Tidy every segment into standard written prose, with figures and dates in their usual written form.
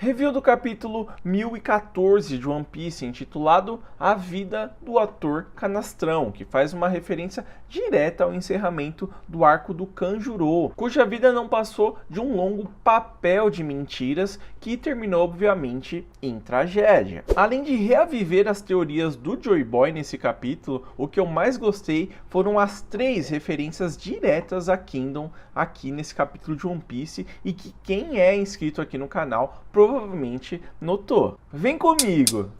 Review do capítulo 1014 de One Piece, intitulado A Vida do Ator Canastrão, que faz uma referência direta ao encerramento do arco do Kanjuro, cuja vida não passou de um longo papel de mentiras que terminou, obviamente, em tragédia. Além de reaviver as teorias do Joy Boy nesse capítulo, o que eu mais gostei foram as 3 referências diretas a Kingdom aqui nesse capítulo de One Piece e que quem é inscrito aqui no canal provavelmente notou. Vem comigo!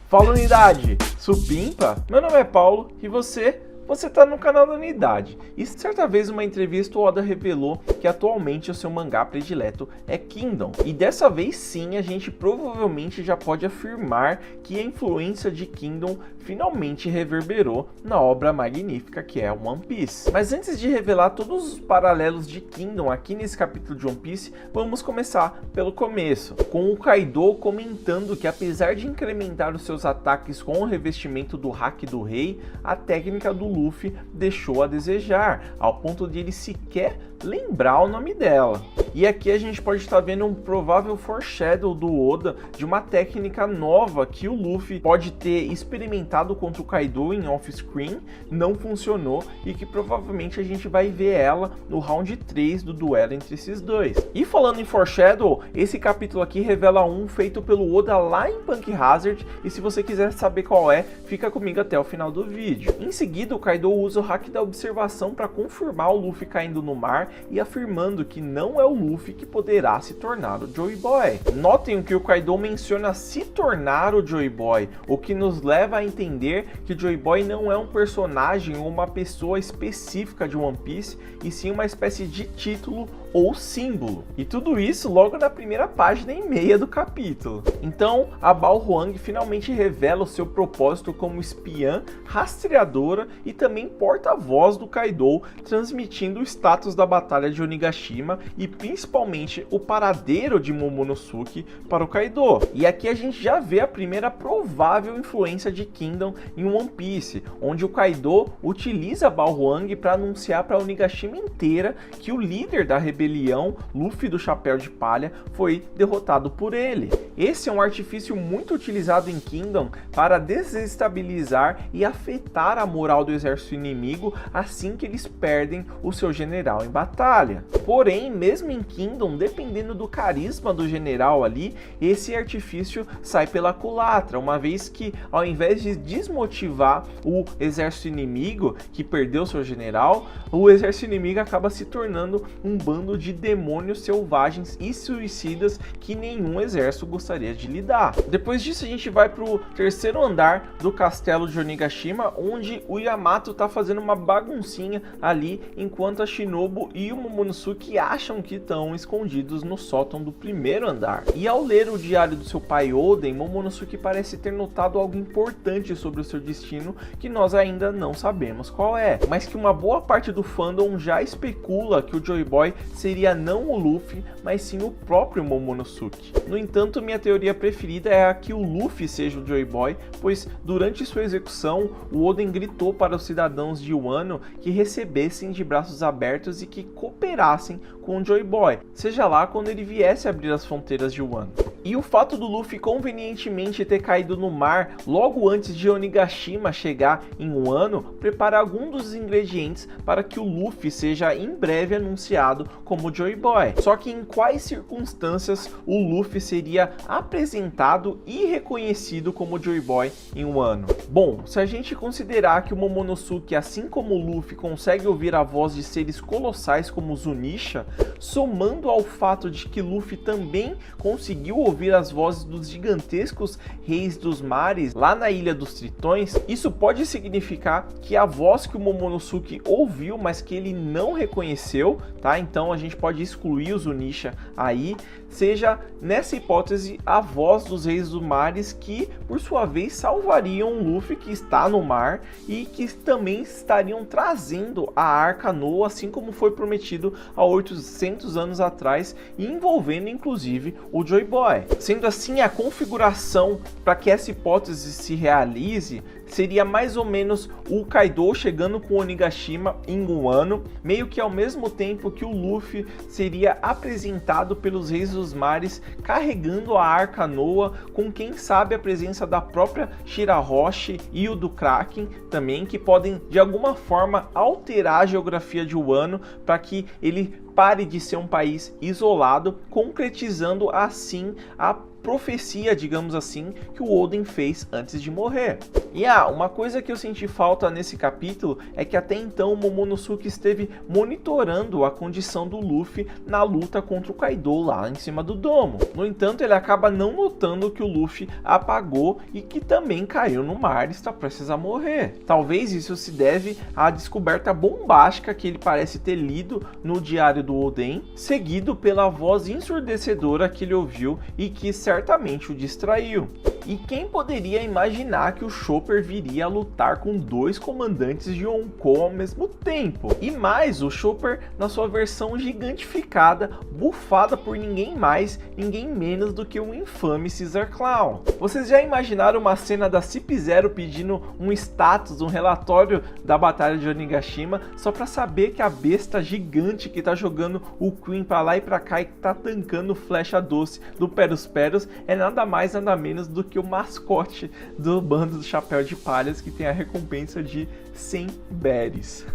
Fala, Unidade! Supimpa? Meu nome é Paulo e você tá no canal da Unidade. E certa vez, numa entrevista, o Oda revelou que atualmente o seu mangá predileto é Kingdom. E dessa vez sim, a gente provavelmente já pode afirmar que a influência de Kingdom finalmente reverberou na obra magnífica que é One Piece. Mas antes de revelar todos os paralelos de Kingdom aqui nesse capítulo de One Piece, vamos começar pelo começo, com o Kaido comentando que apesar de incrementar os seus ataques com o revestimento do Haki do Rei, a técnica do Luffy deixou a desejar, ao ponto de ele sequer lembrar o nome dela. E aqui a gente pode estar vendo um provável foreshadow do Oda de uma técnica nova que o Luffy pode ter experimentado contra o Kaido em off-screen, não funcionou e que provavelmente a gente vai ver ela no round 3 do duelo entre esses dois. E falando em foreshadow, esse capítulo aqui revela um feito pelo Oda lá em Punk Hazard, e se você quiser saber qual é, fica comigo até o final do vídeo. Em seguida, o Kaido usa o Haki da Observação para confirmar o Luffy caindo no mar e afirmando que não é o Luffy que poderá se tornar o Joy Boy. Notem que o Kaido menciona se tornar o Joy Boy, o que nos leva a entender que o Joy Boy não é um personagem ou uma pessoa específica de One Piece, e sim uma espécie de título ou símbolo. E tudo isso logo na primeira página e meia do capítulo. Então, a Bao Huang finalmente revela o seu propósito como espiã, rastreadora e também porta-voz do Kaido, transmitindo o status da batalha de Onigashima e principalmente o paradeiro de Momonosuke para o Kaido. E aqui a gente já vê a primeira provável influência de Kingdom em One Piece, onde o Kaido utiliza a Bao Huang para anunciar para a Onigashima inteira que o líder da rebelião, Luffy do Chapéu de Palha, foi derrotado por ele. Esse é um artifício muito utilizado em Kingdom para desestabilizar e afetar a moral do exército inimigo assim que eles perdem o seu general em batalha. Porém, mesmo em Kingdom, dependendo do carisma do general ali, esse artifício sai pela culatra, uma vez que ao invés de desmotivar o exército inimigo que perdeu seu general, o exército inimigo acaba se tornando um bando de demônios selvagens e suicidas que nenhum exército gostaria de lidar. Depois disso a gente vai para o terceiro andar do castelo de Onigashima, onde o Yamato está fazendo uma baguncinha ali, enquanto a Shinobu e o Momonosuke acham que estão escondidos no sótão do primeiro andar. E ao ler o diário do seu pai Oden, Momonosuke parece ter notado algo importante sobre o seu destino que nós ainda não sabemos qual é, mas que uma boa parte do fandom já especula que o Joy Boy seria não o Luffy, mas sim o próprio Momonosuke. No entanto, minha teoria preferida é a que o Luffy seja o Joy Boy, pois durante sua execução, o Oden gritou para os cidadãos de Wano que recebessem de braços abertos e que cooperassem com o Joy Boy, seja lá quando ele viesse abrir as fronteiras de Wano. E o fato do Luffy convenientemente ter caído no mar logo antes de Onigashima chegar em Wano prepara algum dos ingredientes para que o Luffy seja em breve anunciado como Joy Boy. Só que em quais circunstâncias o Luffy seria apresentado e reconhecido como Joy Boy em Wano? Bom, se a gente considerar que o Momonosuke, assim como o Luffy, consegue ouvir a voz de seres colossais como Zunisha, somando ao fato de que Luffy também conseguiu ouvir as vozes dos gigantescos reis dos mares lá na Ilha dos Tritões, isso pode significar que a voz que o Momonosuke ouviu, mas que ele não reconheceu, tá? Então a gente pode excluir o Zunisha aí, seja nessa hipótese a voz dos reis dos mares que, por sua vez, salvariam o Luffy que está no mar e que também estariam trazendo a Arca Noa, assim como foi prometido há 800 anos atrás, e envolvendo inclusive o Joy Boy. Sendo assim, a configuração para que essa hipótese se realize seria mais ou menos o Kaido chegando com o Onigashima em Wano, meio que ao mesmo tempo que o Luffy seria apresentado pelos Reis dos Mares carregando a Arca Noa, com quem sabe a presença da própria Shirahoshi e o do Kraken também, que podem de alguma forma alterar a geografia de Wano para que ele pare de ser um país isolado, concretizando assim a profecia, digamos assim, que o Oden fez antes de morrer. E uma coisa que eu senti falta nesse capítulo é que até então o Momonosuke esteve monitorando a condição do Luffy na luta contra o Kaido lá em cima do domo. No entanto, ele acaba não notando que o Luffy apagou e que também caiu no mar e está prestes a morrer. Talvez isso se deve à descoberta bombástica que ele parece ter lido no diário do Oden, seguido pela voz ensurdecedora que ele ouviu e que certamente o distraiu. E quem poderia imaginar que o Chopper viria a lutar com dois comandantes de Yonkou ao mesmo tempo? E mais, o Chopper na sua versão gigantificada, bufada por ninguém mais, ninguém menos do que o infame Caesar Clown. Vocês já imaginaram uma cena da CP0 pedindo um status, um relatório da batalha de Onigashima, só para saber que a besta gigante que tá jogando o Queen pra lá e pra cá e que tá tancando flecha doce do Perus Perus é nada mais nada menos do que o mascote do bando do Chapéu de Palhas, que tem a recompensa de 100 berries.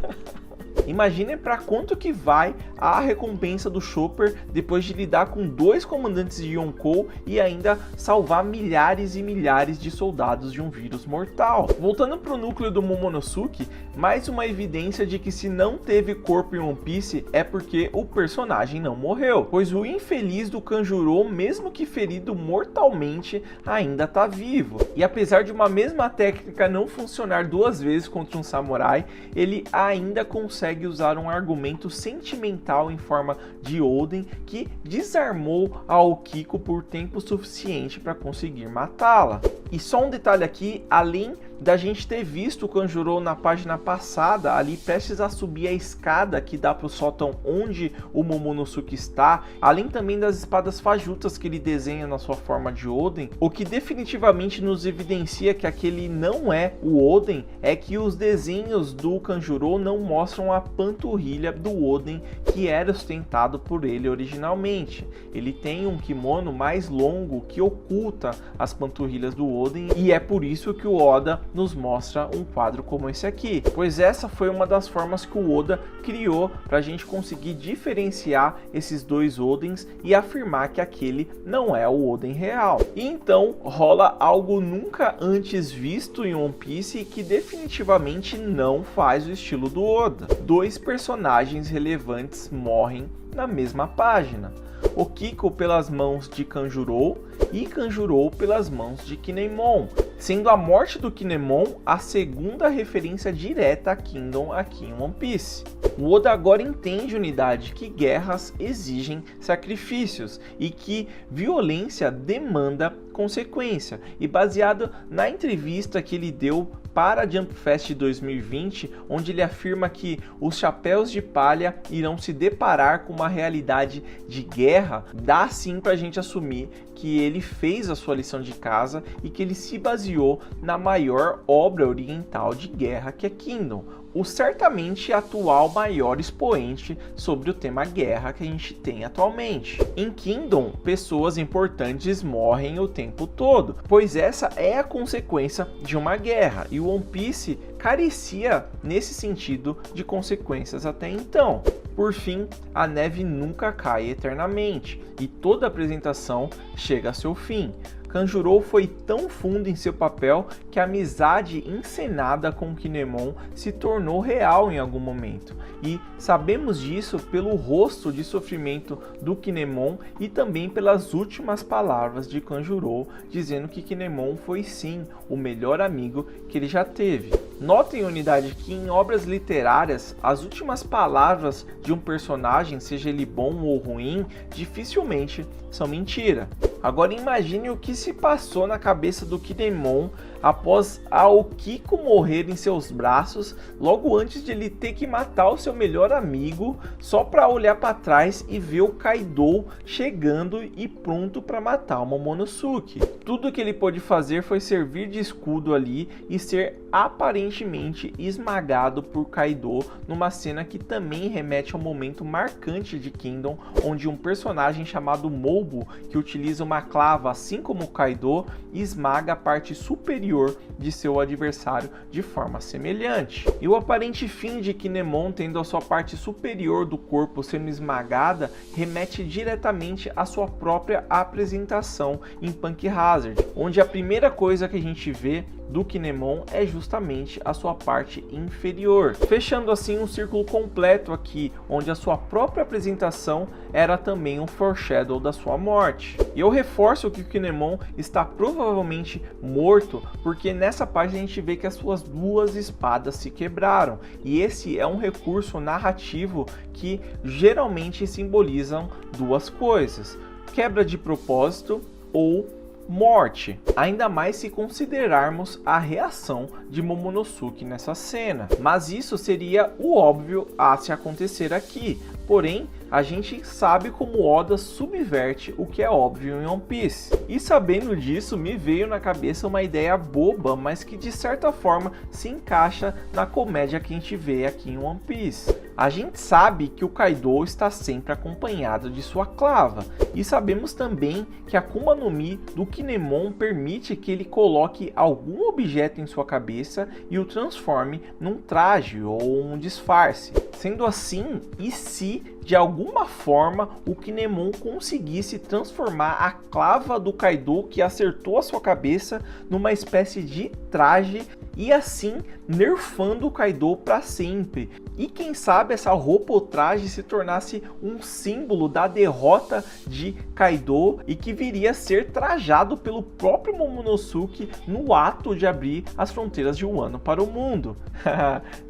Imaginem para quanto que vai a recompensa do Chopper depois de lidar com dois comandantes de Yonkou e ainda salvar milhares e milhares de soldados de um vírus mortal. Voltando para o núcleo do Momonosuke, mais uma evidência de que se não teve corpo em One Piece é porque o personagem não morreu, pois o infeliz do Kanjuro, mesmo que ferido mortalmente, ainda está vivo. E apesar de uma mesma técnica não funcionar duas vezes contra um samurai, ele ainda consegue usar um argumento sentimental em forma de Oden que desarmou a Okiko por tempo suficiente para conseguir matá-la. E só um detalhe aqui, além da gente ter visto o Kanjuro na página passada, ali prestes a subir a escada que dá para o sótão onde o Momonosuke está, além também das espadas fajutas que ele desenha na sua forma de Oden, o que definitivamente nos evidencia que aquele não é o Oden é que os desenhos do Kanjuro não mostram a panturrilha do Oden que era ostentado por ele originalmente. Ele tem um kimono mais longo que oculta as panturrilhas do Oden e é por isso que o Oda nos mostra um quadro como esse aqui, pois essa foi uma das formas que o Oda criou para a gente conseguir diferenciar esses dois Odens e afirmar que aquele não é o Oden real. E então rola algo nunca antes visto em One Piece e que definitivamente não faz o estilo do Oda. Dois personagens relevantes morrem na mesma página. Okiko pelas mãos de Kanjuro e Kanjuro pelas mãos de Kinemon, sendo a morte do Kinemon a segunda referência direta a Kingdom aqui em One Piece. O Oda agora entende, unidade, que guerras exigem sacrifícios e que violência demanda consequência, e baseado na entrevista que ele deu para a Jump Fest 2020, onde ele afirma que os chapéus de palha irão se deparar com uma realidade de guerra, dá sim para a gente assumir que ele fez a sua lição de casa e que ele se baseou na maior obra oriental de guerra que é Kingdom, o certamente atual maior expoente sobre o tema guerra que a gente tem atualmente. Em Kingdom, pessoas importantes morrem o tempo todo, pois essa é a consequência de uma guerra, e o One Piece carecia nesse sentido de consequências até então. Por fim, a neve nunca cai eternamente e toda apresentação chega a seu fim. Kanjuro foi tão fundo em seu papel que a amizade encenada com Kinemon se tornou real em algum momento. E sabemos disso pelo rosto de sofrimento do Kinemon e também pelas últimas palavras de Kanjuro, dizendo que Kinemon foi sim o melhor amigo que ele já teve. Notem, unidade, que em obras literárias, as últimas palavras de um personagem, seja ele bom ou ruim, dificilmente são mentira. Agora imagine o que se passou na cabeça do Kinemon após Aokiko morrer em seus braços, logo antes de ele ter que matar o seu melhor amigo, só para olhar para trás e ver o Kaido chegando e pronto para matar o Momonosuke. Tudo que ele pôde fazer foi servir de escudo ali e ser aparentemente esmagado por Kaido numa cena que também remete a um momento marcante de Kingdom, onde um personagem chamado Mobo, que utiliza uma clava assim como o Kaido, esmaga a parte superior de seu adversário de forma semelhante. E o aparente fim de Kinemon tendo a sua parte superior do corpo sendo esmagada remete diretamente à sua própria apresentação em Punk Hazard, onde a primeira coisa que a gente vê do Kinemon é justamente a sua parte inferior, fechando assim um círculo completo aqui, onde a sua própria apresentação era também um foreshadow da sua morte. E eu reforço que o Kinemon está provavelmente morto, porque nessa parte a gente vê que as suas duas espadas se quebraram, e esse é um recurso narrativo que geralmente simbolizam duas coisas: quebra de propósito ou morte, ainda mais se considerarmos a reação de Momonosuke nessa cena. Mas isso seria o óbvio a se acontecer aqui, porém a gente sabe como Oda subverte o que é óbvio em One Piece. E sabendo disso, me veio na cabeça uma ideia boba, mas que de certa forma se encaixa na comédia que a gente vê aqui em One Piece. A gente sabe que o Kaido está sempre acompanhado de sua clava, e sabemos também que a Akuma no Mi do Kinemon permite que ele coloque algum objeto em sua cabeça e o transforme num traje ou um disfarce. Sendo assim, e se de alguma forma o Kinemon conseguisse transformar a clava do Kaido que acertou a sua cabeça numa espécie de traje e assim nerfando o Kaido para sempre? E quem sabe essa roupa ou traje se tornasse um símbolo da derrota de Kaido e que viria a ser trajado pelo próprio Momonosuke no ato de abrir as fronteiras de Wano para o mundo.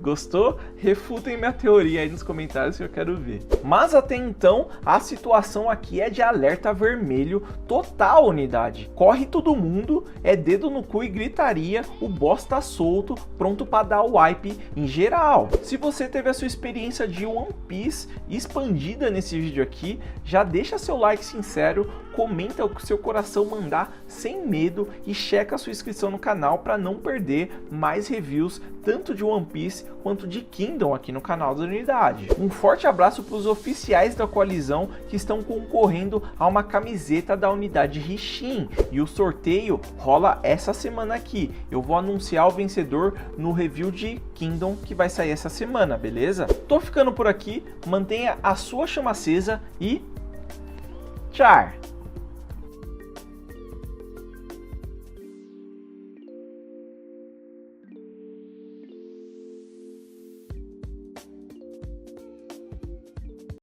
Gostou? Refutem minha teoria aí nos comentários que eu quero ver. Mas até então a situação aqui é de alerta vermelho total, unidade. Corre todo mundo, é dedo no cu e gritaria, o boss tá solto, pronto para dar o wipe em geral. Se você teve a sua experiência de One Piece expandida nesse vídeo aqui, já deixa seu like sincero, comenta o que seu coração mandar sem medo e checa a sua inscrição no canal para não perder mais reviews tanto de One Piece quanto de Kingdom aqui no canal da Unidade. Um forte abraço para os oficiais da coalizão que estão concorrendo a uma camiseta da Unidade Rishin, e o sorteio rola essa semana aqui. Eu vou anunciar o vencedor no review de Kingdom que vai sair essa semana, beleza? Tô ficando por aqui, mantenha a sua chama acesa e tchau!